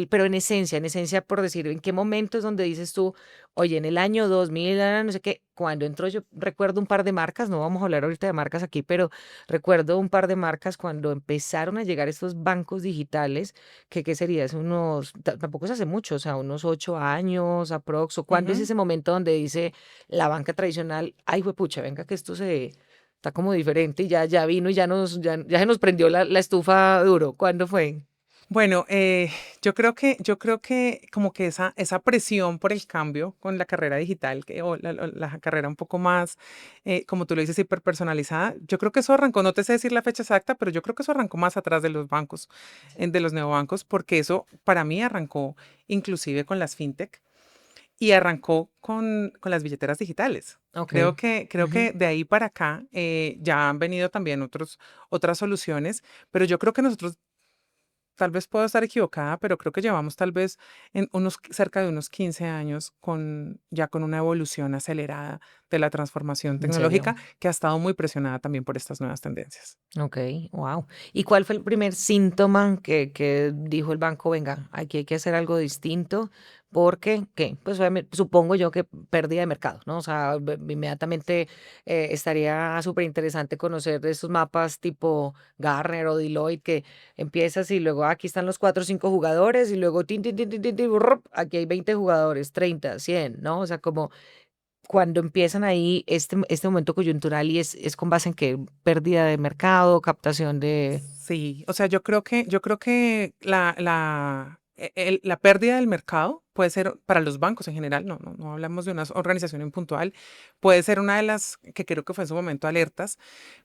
pero en esencia, por decir, ¿en qué momento es donde dices tú, oye, en el año 2000, no sé qué, cuando entró, yo recuerdo un par de marcas, no vamos a hablar ahorita de marcas aquí, pero recuerdo un par de marcas cuando empezaron a llegar estos bancos digitales, que qué sería, es tampoco es hace mucho, o sea, unos 8 años aprox, o cuándo es Ujú. ese momento donde dice la banca tradicional, ay, pucha, venga, que esto está como diferente y ya vino y ya se nos prendió la estufa duro. ¿Cuándo fue? Bueno, yo creo que como que esa presión por el cambio con la carrera digital o la carrera un poco más, como tú lo dices, hiperpersonalizada, yo creo que eso arrancó, no te sé decir la fecha exacta, pero yo creo que eso arrancó más atrás de los bancos, Sí. de los neobancos, porque eso para mí arrancó inclusive con las fintech y arrancó con las billeteras digitales. Ok. Creo que de ahí para acá ya han venido también otras soluciones, pero yo creo que nosotros tal vez puedo estar equivocada, pero creo que llevamos tal vez cerca de unos 15 años ya con una evolución acelerada de la transformación ¿En serio? tecnológica que ha estado muy presionada también por estas nuevas tendencias. Ok, wow. ¿Y cuál fue el primer síntoma que dijo el banco, venga, aquí hay que hacer algo distinto? Porque, ¿qué? Pues supongo yo que pérdida de mercado, ¿no? O sea, inmediatamente estaría súper interesante conocer de esos mapas tipo Gartner o Deloitte, que empiezas y luego aquí están los 4 o 5 jugadores y luego tin, burrup, aquí hay 20 jugadores, 30, 100, ¿no? O sea, como cuando empiezan ahí este momento coyuntural, y es con base en qué, pérdida de mercado, captación de... Sí, o sea, yo creo que la pérdida del mercado puede ser para los bancos en general, no hablamos de una organización en puntual, puede ser una de las que creo que fue en su momento alertas.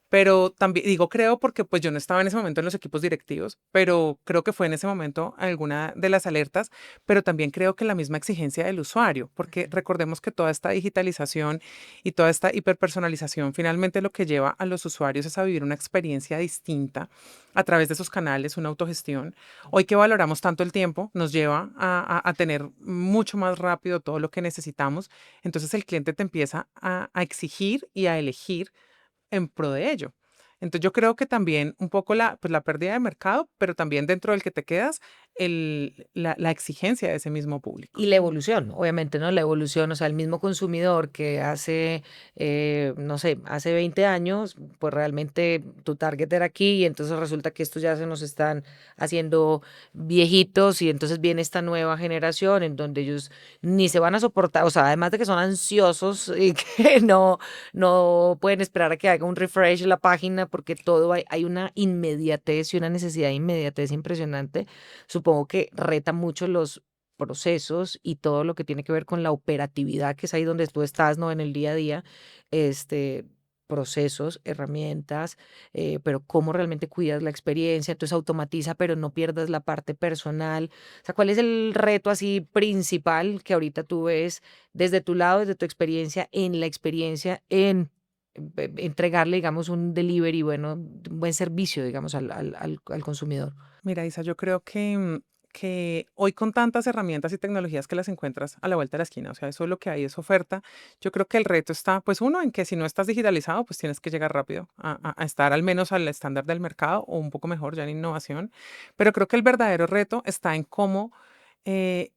Pero también digo creo porque pues yo no estaba en ese momento en los equipos directivos, pero creo que fue en ese momento alguna de las alertas, pero también creo que la misma exigencia del usuario, porque recordemos que toda esta digitalización y toda esta hiperpersonalización finalmente lo que lleva a los usuarios es a vivir una experiencia distinta a través de esos canales, una autogestión. Hoy que valoramos tanto el tiempo, nos lleva a tener mucho más rápido todo lo que necesitamos. Entonces el cliente te empieza a exigir y a elegir en pro de ello. Entonces yo creo que también un poco pues la pérdida de mercado, pero también dentro del que te quedas, la exigencia de ese mismo Y público. la evolución, obviamente, ¿no? La evolución, o sea, el mismo consumidor que hace, no sé, hace 20 años, pues realmente tu target era aquí y entonces resulta que estos ya se nos están haciendo viejitos y entonces viene esta nueva generación en donde ellos ni se van a soportar, o sea, además de que son ansiosos y que no pueden esperar a que haga un refresh la página porque todo hay una inmediatez y una necesidad de inmediatez impresionante. Supongo que reta mucho los procesos y todo lo que tiene que ver con la operatividad, que es ahí donde tú estás, ¿no? En el día a día, este, procesos, herramientas, pero cómo realmente cuidas la experiencia, entonces automatiza, pero no pierdas la parte personal. O sea, ¿cuál es el reto así principal que ahorita tú ves desde tu lado, desde tu experiencia, en la experiencia, en entregarle, digamos, un delivery bueno, un buen servicio, digamos, al consumidor? Mira, Isa, yo creo que hoy con tantas herramientas y tecnologías que las encuentras a la vuelta de la esquina, o sea, eso es lo que hay, es oferta. Yo creo que el reto está, pues uno, en que si no estás digitalizado, pues tienes que llegar rápido a estar al menos al estándar del mercado o un poco mejor ya en innovación. Pero creo que el verdadero reto está en cómo eh,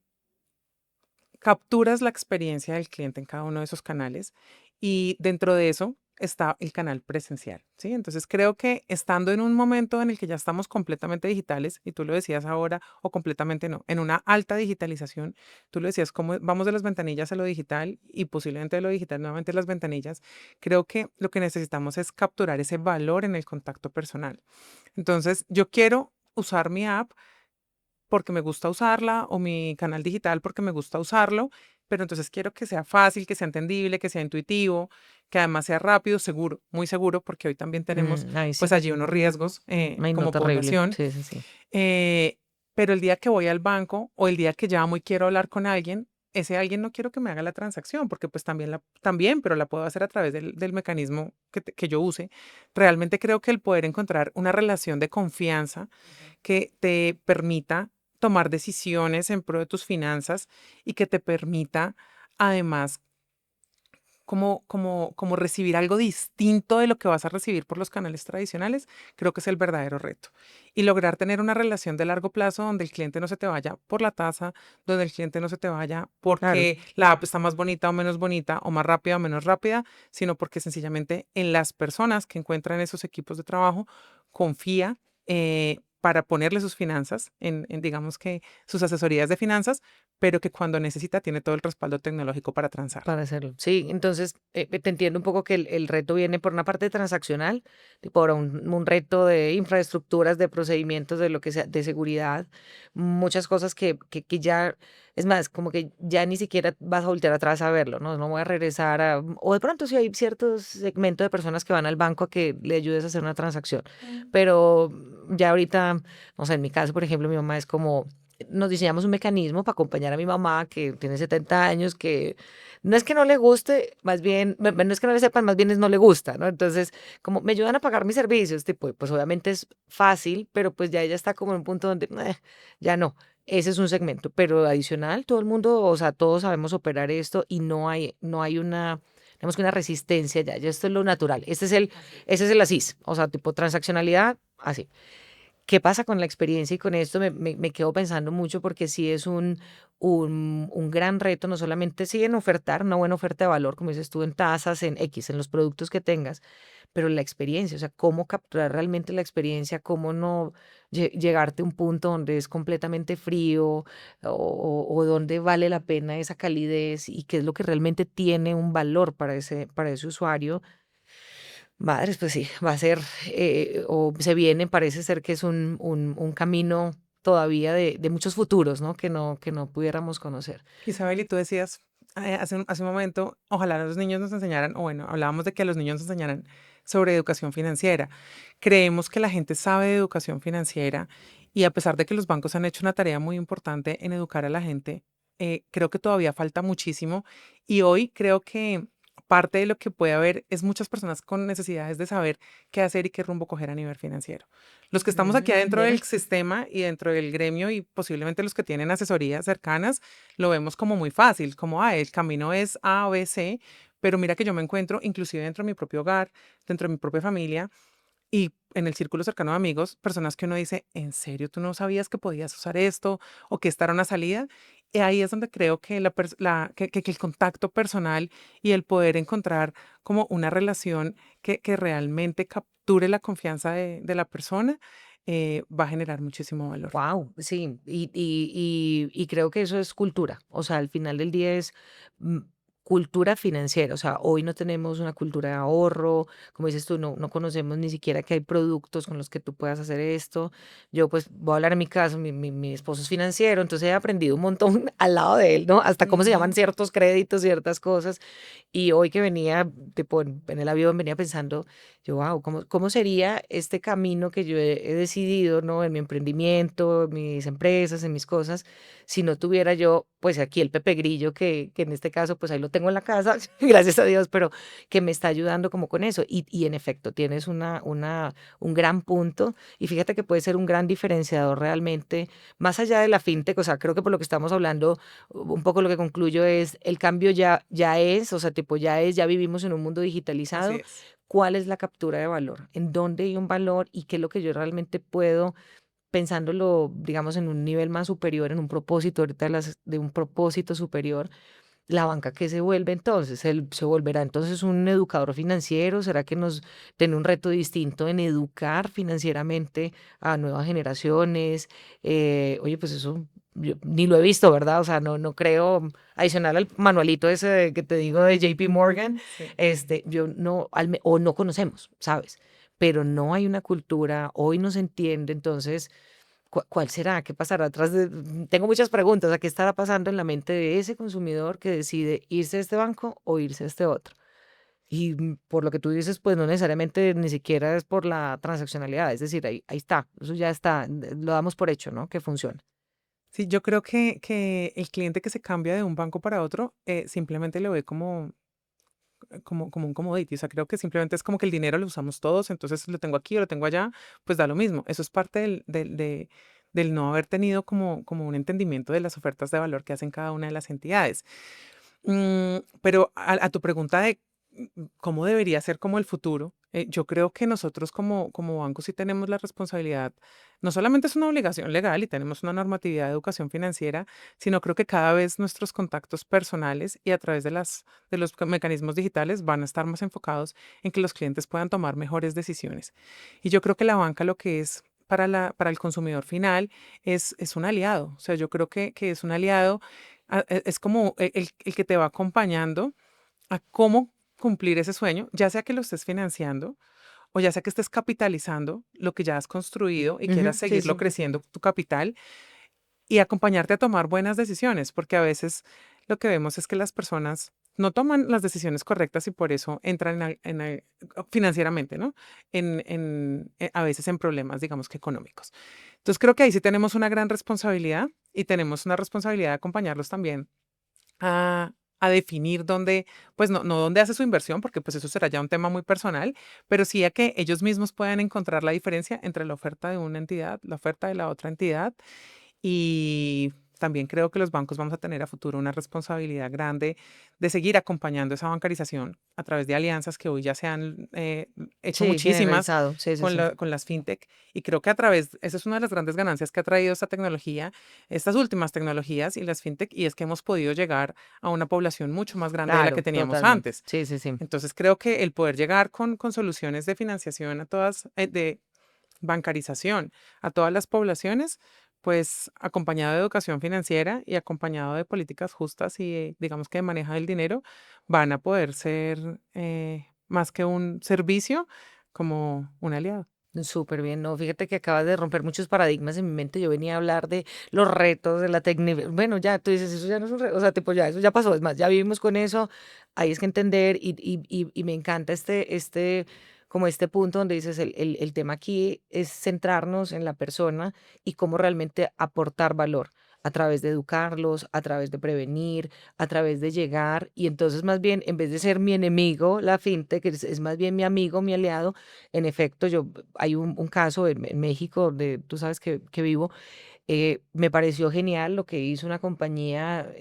capturas la experiencia del cliente en cada uno de esos canales y dentro de eso está el canal presencial, ¿sí? Entonces creo que estando en un momento en el que ya estamos completamente digitales, y tú lo decías ahora, o completamente no, en una alta digitalización, tú lo decías, cómo vamos de las ventanillas a lo digital y posiblemente de lo digital nuevamente a las ventanillas, creo que lo que necesitamos es capturar ese valor en el contacto personal. Entonces yo quiero usar mi app porque me gusta usarla o mi canal digital porque me gusta usarlo, pero entonces quiero que sea fácil, que sea entendible, que sea intuitivo, que además sea rápido, seguro, muy seguro, porque hoy también tenemos Ahí pues sí. allí unos riesgos Ay, no, como terrible. población. Sí, sí, sí. eh, pero el día que voy al banco o el día que llamo y quiero hablar con alguien, ese alguien no quiero que me haga la transacción, porque pues también, pero la puedo hacer a través del mecanismo que yo use. Realmente creo que el poder encontrar una relación de confianza que te permita tomar decisiones en pro de tus finanzas y que te permita además como recibir algo distinto de lo que vas a recibir por los canales tradicionales, creo que es el verdadero reto. Y lograr tener una relación de largo plazo donde el cliente no se te vaya por la tasa, donde el cliente no se te vaya Claro. porque la app está más bonita o menos bonita, o más rápida o menos rápida, sino porque sencillamente en las personas que encuentran esos equipos de trabajo confía para ponerle sus finanzas digamos que sus asesorías de finanzas, pero que cuando necesita tiene todo el respaldo tecnológico para transar. Para hacerlo. Sí, entonces te entiendo un poco que el reto viene por una parte transaccional, por un reto de infraestructuras, de procedimientos, de lo que sea, de seguridad, muchas cosas que ya, es más, como que ya ni siquiera vas a voltear atrás a verlo, ¿no? No voy a regresar a, o de pronto si hay cierto segmento de personas que van al banco a que le ayudes a hacer una transacción, pero ya ahorita, no sé, en mi caso, por ejemplo, mi mamá es como nos diseñamos un mecanismo para acompañar a mi mamá que tiene 70 años, que no es que no le guste, más bien, no es que no le sepan, más bien es no le gusta, ¿no? Entonces, como me ayudan a pagar mis servicios, tipo, pues obviamente es fácil, pero pues ya ella está como en un punto donde ya no. Ese es un segmento, pero adicional, todo el mundo, o sea, todos sabemos operar esto y no hay una, digamos que una resistencia ya esto es lo natural. Ese es el asís, o sea, tipo transaccionalidad, así. ¿Qué pasa con la experiencia y con esto? Me quedo pensando mucho porque sí es un gran reto, no solamente sí en ofertar una buena oferta de valor, como dices tú, en tasas, en X, en los productos que tengas, pero la experiencia, o sea, cómo capturar realmente la experiencia, cómo no llegarte a un punto donde es completamente frío o donde vale la pena esa calidez y qué es lo que realmente tiene un valor para ese usuario. Madres, pues sí, va a ser, o se viene, parece ser que es un camino todavía de muchos futuros, ¿no? Que no pudiéramos conocer. Isabel, y tú decías hace un momento, ojalá los niños nos enseñaran, o bueno, hablábamos de que a los niños nos enseñaran sobre educación financiera. Creemos que la gente sabe de educación financiera y a pesar de que los bancos han hecho una tarea muy importante en educar a la gente, creo que todavía falta muchísimo y hoy creo que parte de lo que puede haber es muchas personas con necesidades de saber qué hacer y qué rumbo coger a nivel financiero. Los que estamos aquí adentro del Viene. sistema y dentro del gremio y posiblemente los que tienen asesorías cercanas, lo vemos como muy fácil, como, el camino es A, B, C, pero mira que yo me encuentro inclusive dentro de mi propio hogar, dentro de mi propia familia, y en el círculo cercano de amigos, personas que uno dice, ¿en serio tú no sabías que podías usar esto o que esta era una salida? Y ahí es donde creo que, que el contacto personal y el poder encontrar como una relación que realmente capture la confianza de la persona, va a generar muchísimo valor. Wow, sí, y creo que eso es cultura, o sea, al final del día es mm, cultura financiera, o sea, hoy no tenemos una cultura de ahorro, como dices tú, no conocemos ni siquiera que hay productos con los que tú puedas hacer esto. Yo pues voy a hablar en mi caso, mi esposo es financiero, entonces he aprendido un montón al lado de él, ¿no? Hasta cómo se llaman Ujú. ciertos créditos, ciertas cosas. Y hoy que venía, tipo, en el avión, venía pensando, yo, wow, ¿cómo sería este camino que yo he decidido, ¿no? En mi emprendimiento, en mis empresas, en mis cosas, si no tuviera yo, pues aquí el Pepe Grillo, que en este caso, pues ahí lo tengo en la casa, gracias a Dios, pero que me está ayudando como con eso. Y en efecto, tienes un gran punto y fíjate que puede ser un gran diferenciador realmente, más allá de la fintech, o sea, creo que por lo que estamos hablando, un poco lo que concluyo es el cambio ya es, o sea, tipo ya es, ya vivimos en un mundo Así digitalizado. es. ¿Cuál es la captura de valor? ¿En dónde hay un valor y qué es lo que yo realmente puedo, pensándolo, digamos, en un nivel más superior, en un propósito, ahorita de un propósito superior? La banca, ¿qué se vuelve entonces? ¿Se volverá entonces un educador financiero? ¿Será que nos tiene un reto distinto en educar financieramente a nuevas generaciones? Oye, pues eso yo ni lo he visto, ¿verdad? O sea, no creo, adicional al manualito ese que te digo de JP Morgan, Sí. yo no, o no conocemos, ¿sabes? Pero no hay una cultura, hoy no se entiende, entonces ¿cuál será? ¿Qué pasará atrás de? Tengo muchas preguntas. ¿A qué estará pasando en la mente de ese consumidor que decide irse de este banco o irse de este otro? Y por lo que tú dices, pues no necesariamente ni siquiera es por la transaccionalidad. Es decir, ahí está. Eso ya está. Lo damos por hecho, ¿no? Que funciona. Sí, yo creo que el cliente que se cambia de un banco para otro, simplemente lo ve como un commodity. O sea, creo que simplemente es como que el dinero lo usamos todos, entonces lo tengo aquí o lo tengo allá, pues da lo mismo. Eso es parte del no haber tenido como un entendimiento de las ofertas de valor que hacen cada una de las entidades. Pero a tu pregunta de cómo debería ser como el futuro, yo creo que nosotros como bancos sí tenemos la responsabilidad, no solamente es una obligación legal y tenemos una normatividad de educación financiera, sino creo que cada vez nuestros contactos personales y a través de los mecanismos digitales van a estar más enfocados en que los clientes puedan tomar mejores decisiones. Y yo creo que la banca lo que es para el consumidor final es un aliado. O sea, yo creo que es un aliado, es como el que te va acompañando a cómo cumplir ese sueño, ya sea que lo estés financiando o ya sea que estés capitalizando lo que ya has construido y quieras Ujú, sí, seguirlo sí. creciendo tu capital y acompañarte a tomar buenas decisiones, porque a veces lo que vemos es que las personas no toman las decisiones correctas y por eso entran financieramente, ¿no? A veces en problemas, digamos que económicos. Entonces creo que ahí sí tenemos una gran responsabilidad y tenemos una responsabilidad de acompañarlos también a definir dónde, pues no dónde hace su inversión, porque pues eso será ya un tema muy personal, pero sí a que ellos mismos puedan encontrar la diferencia entre la oferta de una entidad, la oferta de la otra entidad y también creo que los bancos vamos a tener a futuro una responsabilidad grande de seguir acompañando esa bancarización a través de alianzas que hoy ya se han hecho Sí, muchísimas generalizado. Sí, sí, sí. con las fintech. Y creo que esa es una de las grandes ganancias que ha traído esta tecnología, estas últimas tecnologías y las fintech, y es que hemos podido llegar a una población mucho más grande de la que Claro, teníamos totalmente. antes. Sí, sí, sí. Entonces creo que el poder llegar con soluciones de financiación a todas, de bancarización a todas las poblaciones, pues acompañado de educación financiera y acompañado de políticas justas y digamos que de manejo del dinero, van a poder ser más que un servicio, como un aliado. Súper bien, no, fíjate que acabas de romper muchos paradigmas en mi mente. Yo venía a hablar de los retos de la técnica. Bueno, ya tú dices, eso ya no es un reto, o sea, tipo, ya eso ya pasó, es más, ya vivimos con eso. Ahí es que entender y me encanta como este punto donde dices, el tema aquí es centrarnos en la persona y cómo realmente aportar valor a través de educarlos, a través de prevenir, a través de llegar. Y entonces, más bien, en vez de ser mi enemigo, la fintech es más bien mi amigo, mi aliado. En efecto, hay un caso en México donde tú sabes que vivo. Me pareció genial lo que hizo una compañía.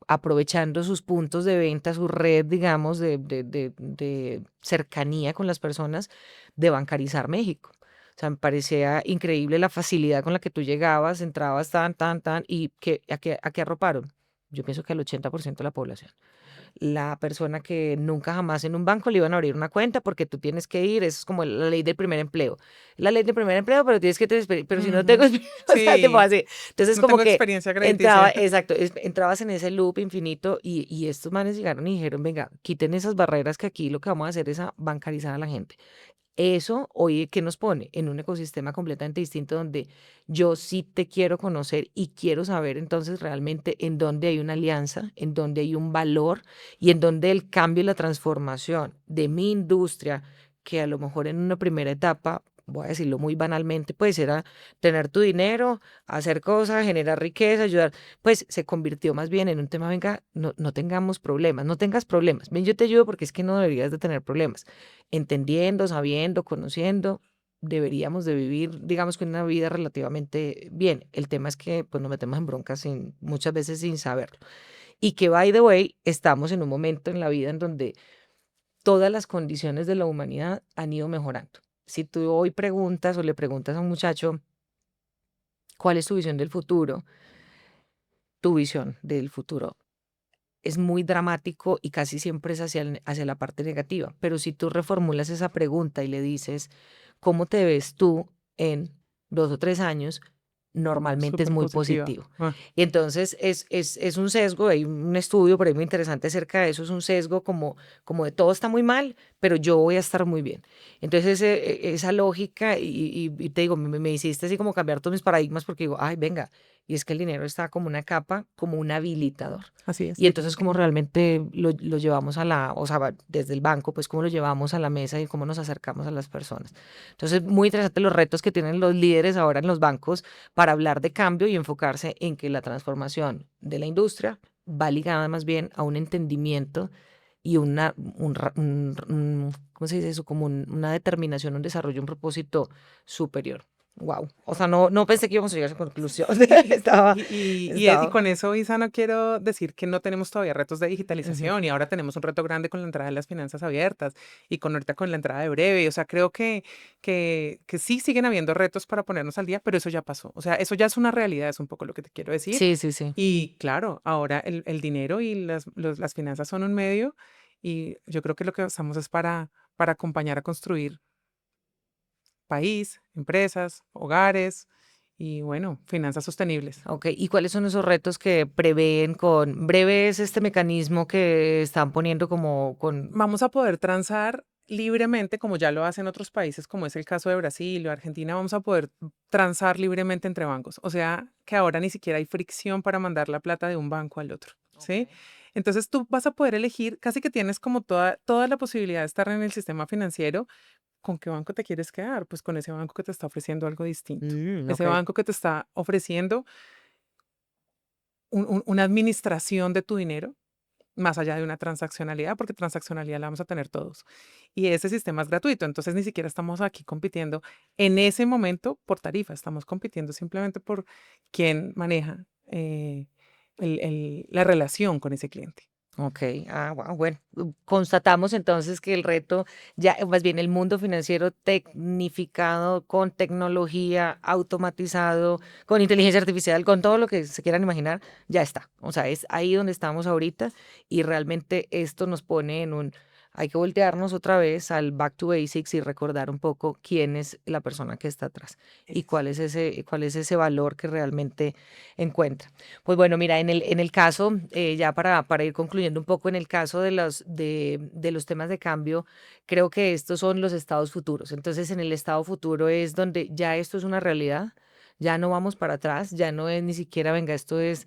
aprovechando sus puntos de venta, su red, digamos, de cercanía con las personas, de bancarizar México. O sea, me parecía increíble la facilidad con la que tú llegabas, entrabas tan, y ¿a qué arroparon? Yo pienso que al 80% de la población. La persona que nunca jamás en un banco le iban a abrir una cuenta porque tú tienes que ir, eso es como la ley del primer empleo. La ley del primer empleo, pero tienes que tener pero si no tengo Ujú. o sea, tipo Sí, así. Entonces no como tengo que experiencia entraba, crediticia. exacto, entrabas en ese loop infinito y estos manes llegaron y dijeron, venga, quiten esas barreras que aquí lo que vamos a hacer es a bancarizar a la gente. Eso, hoy, ¿qué nos pone? En un ecosistema completamente distinto donde yo sí te quiero conocer y quiero saber entonces realmente en dónde hay una alianza, en dónde hay un valor y en dónde el cambio y la transformación de mi industria, que a lo mejor en una primera etapa, voy a decirlo muy banalmente, pues era tener tu dinero, hacer cosas, generar riqueza, ayudar, pues se convirtió más bien en un tema, venga, no tengamos problemas, no tengas problemas, ven, yo te ayudo porque es que no deberías de tener problemas entendiendo, sabiendo, conociendo, deberíamos de vivir, digamos que una vida relativamente bien. El tema es que pues nos metemos en broncas muchas veces sin saberlo. Y que, by the way, estamos en un momento en la vida en donde todas las condiciones de la humanidad han ido mejorando. Si tú hoy preguntas o le preguntas a un muchacho, ¿cuál es tu visión del futuro? Tu visión del futuro es muy dramático y casi siempre es hacia la parte negativa. Pero si tú reformulas esa pregunta y le dices, ¿cómo te ves tú en 2 o 3 años? Normalmente es Súper muy positiva. positivo. Y entonces es un sesgo, hay un estudio por ahí muy interesante acerca de eso, es un sesgo como de todo está muy mal, pero yo voy a estar muy bien. Entonces esa lógica, y te digo, me hiciste así como cambiar todos mis paradigmas porque digo, ay, venga, y es que el dinero está como una capa, como un habilitador. Así es. Y entonces, ¿cómo realmente lo llevamos o sea, desde el banco, pues cómo lo llevamos a la mesa y cómo nos acercamos a las personas? Entonces, muy interesante los retos que tienen los líderes ahora en los bancos para hablar de cambio y enfocarse en que la transformación de la industria va ligada más bien a un entendimiento y ¿cómo se dice eso? Como una determinación, un desarrollo, un propósito superior. Wow. O sea, no pensé que íbamos a llegar a esa conclusión. Y, estaba, y estaba. con eso, Isa, no quiero decir que no tenemos todavía retos de Ujú. digitalización y ahora tenemos un reto grande con la entrada de las finanzas abiertas y con ahorita con la entrada de Breve. O sea, creo que sí siguen habiendo retos para ponernos al día, pero eso ya pasó. O sea, eso ya es una realidad, es un poco lo que te quiero decir. Sí, sí, sí. Y claro, ahora el dinero y las finanzas son un medio y yo creo que lo que estamos es para acompañar a construir país, empresas, hogares y bueno, finanzas sostenibles. Ok, ¿y cuáles son esos retos que prevén con breve es este mecanismo que están poniendo como con... Vamos a poder transar libremente, como ya lo hacen otros países, como es el caso de Brasil o Argentina, vamos a poder transar libremente entre bancos. O sea, que ahora ni siquiera hay fricción para mandar la plata de un banco al otro, Ok. ¿sí? Entonces tú vas a poder elegir, casi que tienes como toda la posibilidad de estar en el sistema financiero. ¿Con qué banco te quieres quedar? Pues con ese banco que te está ofreciendo algo distinto. Ok. Ese banco que te está ofreciendo una administración de tu dinero más allá de una transaccionalidad, porque transaccionalidad la vamos a tener todos. Y ese sistema es gratuito, entonces ni siquiera estamos aquí compitiendo en ese momento por tarifa, estamos compitiendo simplemente por quién maneja la relación con ese cliente. Ok, wow, bueno, constatamos entonces que el reto, ya más bien el mundo financiero tecnificado, con tecnología, automatizado, con inteligencia artificial, con todo lo que se quieran imaginar, ya está. O sea, es ahí donde estamos ahorita y realmente esto nos pone hay que voltearnos otra vez al back to basics y recordar un poco quién es la persona que está atrás y cuál es ese valor que realmente encuentra. Pues bueno, mira, en el caso, ya para ir concluyendo un poco, en el caso de los temas de cambio, creo que estos son los estados futuros. Entonces, en el estado futuro es donde ya esto es una realidad, ya no vamos para atrás, ya no es ni siquiera, venga, esto es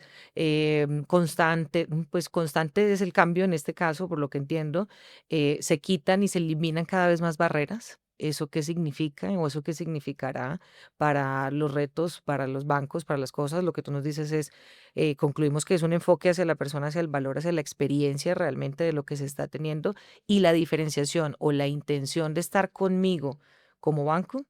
constante, pues constante es el cambio en este caso, por lo que entiendo, se quitan y se eliminan cada vez más barreras. ¿Eso qué significa o eso qué significará para los retos, para los bancos, para las cosas? Lo que tú nos dices es, concluimos que es un enfoque hacia la persona, hacia el valor, hacia la experiencia realmente de lo que se está teniendo y la diferenciación o la intención de estar conmigo como banco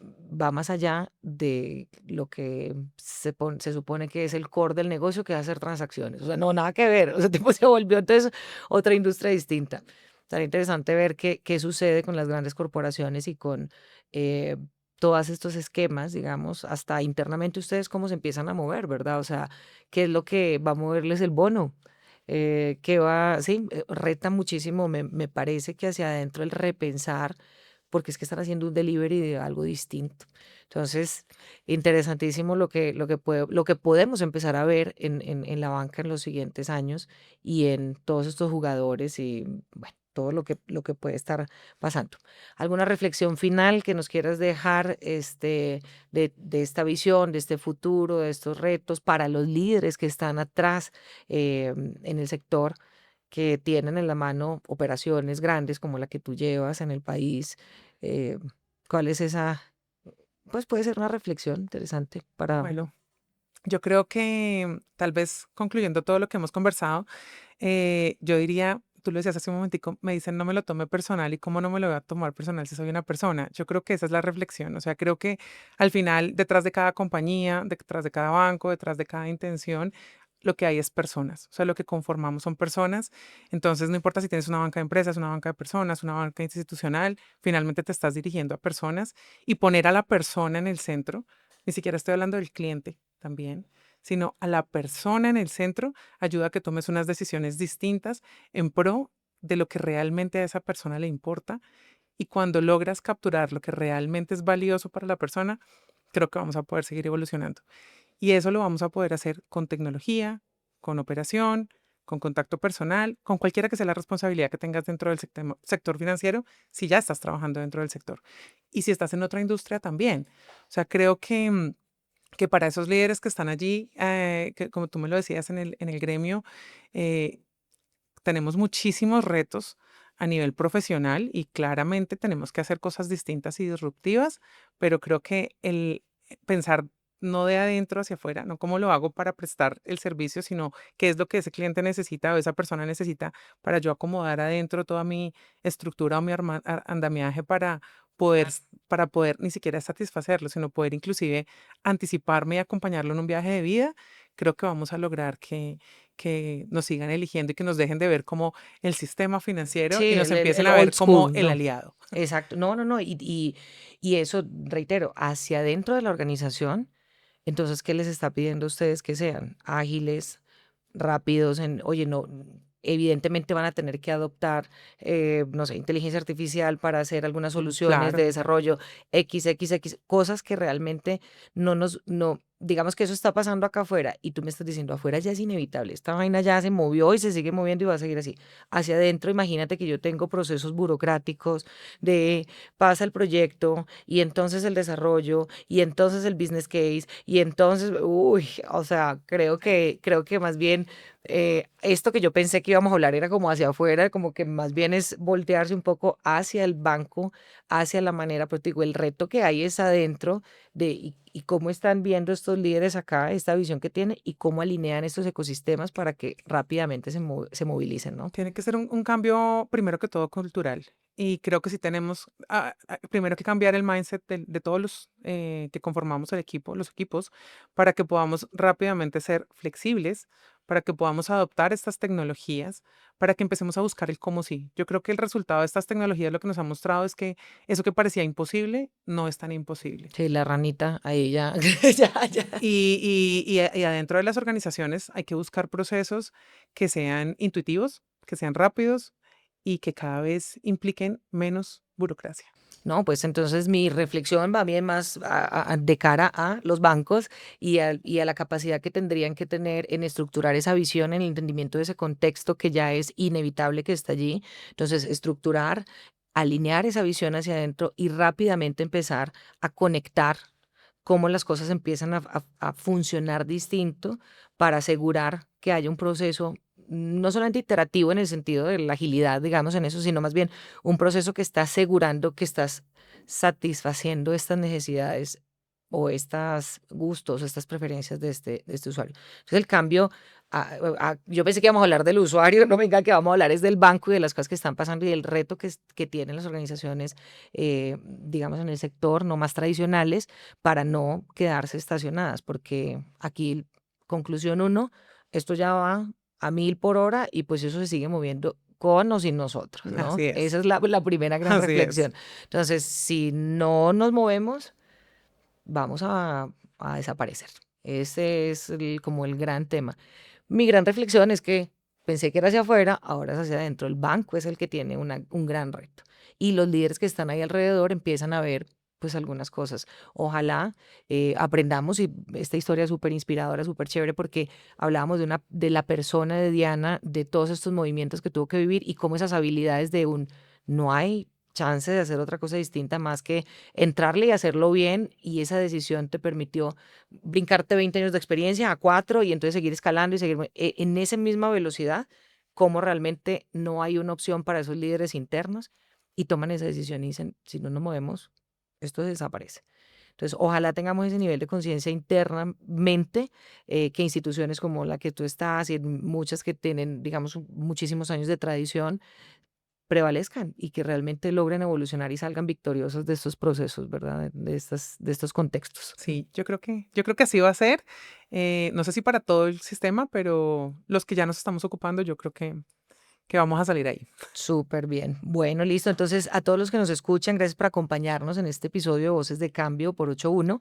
va más allá de lo que se supone que es el core del negocio, que es hacer transacciones. O sea, no, nada que ver. O sea, tipo se volvió entonces otra industria distinta. Estaría interesante ver qué sucede con las grandes corporaciones y con eh, todos estos esquemas, digamos, hasta internamente ustedes cómo se empiezan a mover, ¿verdad? O sea, qué es lo que va a moverles el bono. Que va, sí, reta muchísimo, me parece que hacia adentro el repensar, porque es que están haciendo un delivery de algo distinto. Entonces, interesantísimo lo que podemos empezar a ver en la banca en los siguientes años y en todos estos jugadores y, bueno, todo lo que puede estar pasando. ¿Alguna reflexión final que nos quieras dejar de esta visión, de este futuro, de estos retos para los líderes que están atrás en el sector, que tienen en la mano operaciones grandes como la que tú llevas en el país? eh, ¿Cuál es esa? Pues puede ser una reflexión interesante para... Bueno, yo creo que tal vez concluyendo todo lo que hemos conversado, yo diría, tú lo decías hace un momentico, me dicen no me lo tome personal y cómo no me lo voy a tomar personal si soy una persona. Yo creo que esa es la reflexión. O sea, creo que al final, detrás de cada compañía, detrás de cada banco, detrás de cada intención, lo que hay es personas. O sea, lo que conformamos son personas. Entonces, no importa si tienes una banca de empresas, una banca de personas, una banca institucional, finalmente te estás dirigiendo a personas y poner a la persona en el centro. Ni siquiera estoy hablando del cliente también, sino a la persona en el centro ayuda a que tomes unas decisiones distintas en pro de lo que realmente a esa persona le importa. Y cuando logras capturar lo que realmente es valioso para la persona, creo que vamos a poder seguir evolucionando. Y eso lo vamos a poder hacer con tecnología, con operación, con contacto personal, con cualquiera que sea la responsabilidad que tengas dentro del sector financiero, si ya estás trabajando dentro del sector. Y si estás en otra industria también. O sea, creo que para esos líderes que están allí, que como tú me lo decías en el gremio, eh, tenemos muchísimos retos a nivel profesional y claramente tenemos que hacer cosas distintas y disruptivas, pero creo que el pensar no de adentro hacia afuera, no cómo lo hago para prestar el servicio, sino qué es lo que ese cliente necesita o esa persona necesita para yo acomodar adentro toda mi estructura o mi andamiaje poder, para poder ni siquiera satisfacerlo, sino poder inclusive anticiparme y acompañarlo en un viaje de vida. Creo que vamos a lograr que nos sigan eligiendo y que nos dejen de ver como el sistema financiero Sí, y nos empiecen el a old ver como school, el no. aliado. Exacto. No, no, no. Y eso, reitero, hacia adentro de la organización, entonces, ¿qué les está pidiendo a ustedes que sean? Ágiles, rápidos, oye, no, evidentemente van a tener que adoptar, no sé, inteligencia artificial para hacer algunas soluciones de Claro. desarrollo XXX, cosas que realmente no, digamos que eso está pasando acá afuera y tú me estás diciendo, afuera ya es inevitable, esta vaina ya se movió y se sigue moviendo y va a seguir así. Hacia adentro, imagínate que yo tengo procesos burocráticos de pasa el proyecto y entonces el desarrollo y entonces el business case y entonces, uy, o sea, creo que más bien esto que yo pensé que íbamos a hablar era como hacia afuera, como que más bien es voltearse un poco hacia el banco, hacia la manera, pero te digo, el reto que hay es adentro y cómo están viendo estos líderes acá, esta visión que tienen y cómo alinean estos ecosistemas para que rápidamente se movilicen, ¿no? Tiene que ser un cambio, primero que todo, cultural. Y creo que sí tenemos, primero que cambiar el mindset de todos los que conformamos el equipo, los equipos, para que podamos rápidamente ser flexibles, para que podamos adoptar estas tecnologías, para que empecemos a buscar el cómo sí. Yo creo que el resultado de estas tecnologías lo que nos ha mostrado es que eso que parecía imposible no es tan imposible. Sí, la ranita, ahí ya, ya, ya. Y adentro de las organizaciones hay que buscar procesos que sean intuitivos, que sean rápidos y que cada vez impliquen menos burocracia. No, pues entonces mi reflexión va bien más de cara a los bancos y a la capacidad que tendrían que tener en estructurar esa visión, en el entendimiento de ese contexto que ya es inevitable que está allí. Entonces, estructurar, alinear esa visión hacia adentro y rápidamente empezar a conectar cómo las cosas empiezan a funcionar distinto para asegurar que haya un proceso no solamente iterativo en el sentido de la agilidad, digamos, en eso, sino más bien un proceso que está asegurando que estás satisfaciendo estas necesidades o estos gustos, estas preferencias de este usuario. Entonces, el cambio yo pensé que íbamos a hablar del usuario, no venga que vamos a hablar es del banco y de las cosas que están pasando y del reto que tienen las organizaciones, digamos, en el sector no más tradicionales para no quedarse estacionadas, porque aquí, conclusión uno, esto ya va a 1000 por hora y pues eso se sigue moviendo con o sin nosotros, ¿no? Así es, Esa es la primera gran así es. reflexión. Entonces, si no nos movemos, vamos a desaparecer. Ese es como el gran tema. Mi gran reflexión es que pensé que era hacia afuera, ahora es hacia adentro. El banco es el que tiene un gran reto. Y los líderes que están ahí alrededor empiezan a ver pues algunas cosas. Ojalá aprendamos, y esta historia es súper inspiradora, súper chévere, porque hablábamos de la persona de Diana, de todos estos movimientos que tuvo que vivir y cómo esas habilidades de no hay chance de hacer otra cosa distinta más que entrarle y hacerlo bien, y esa decisión te permitió brincarte 20 años de experiencia a 4 y entonces seguir escalando y seguir en esa misma velocidad, como realmente no hay una opción para esos líderes internos y toman esa decisión y dicen, si no nos movemos, esto desaparece. Entonces, ojalá tengamos ese nivel de conciencia internamente, que instituciones como la que tú estás y muchas que tienen, digamos, muchísimos años de tradición, prevalezcan y que realmente logren evolucionar y salgan victoriosos de estos procesos, ¿verdad? De estos contextos. Sí, yo creo que así va a ser. No sé si para todo el sistema, pero los que ya nos estamos ocupando, yo creo que vamos a salir ahí. Súper bien. Bueno, listo. Entonces, a todos los que nos escuchan, gracias por acompañarnos en este episodio de Voces de Cambio por 81.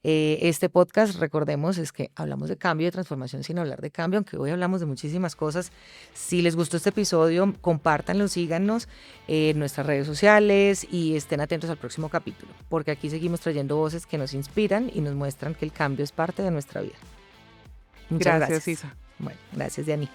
Este podcast, recordemos, es que hablamos de cambio y de transformación sin hablar de cambio, aunque hoy hablamos de muchísimas cosas. Si les gustó este episodio, compártanlo, síganos en nuestras redes sociales y estén atentos al próximo capítulo, porque aquí seguimos trayendo voces que nos inspiran y nos muestran que el cambio es parte de nuestra vida. Muchas Gracias, gracias. Isa. Bueno, gracias, Diani.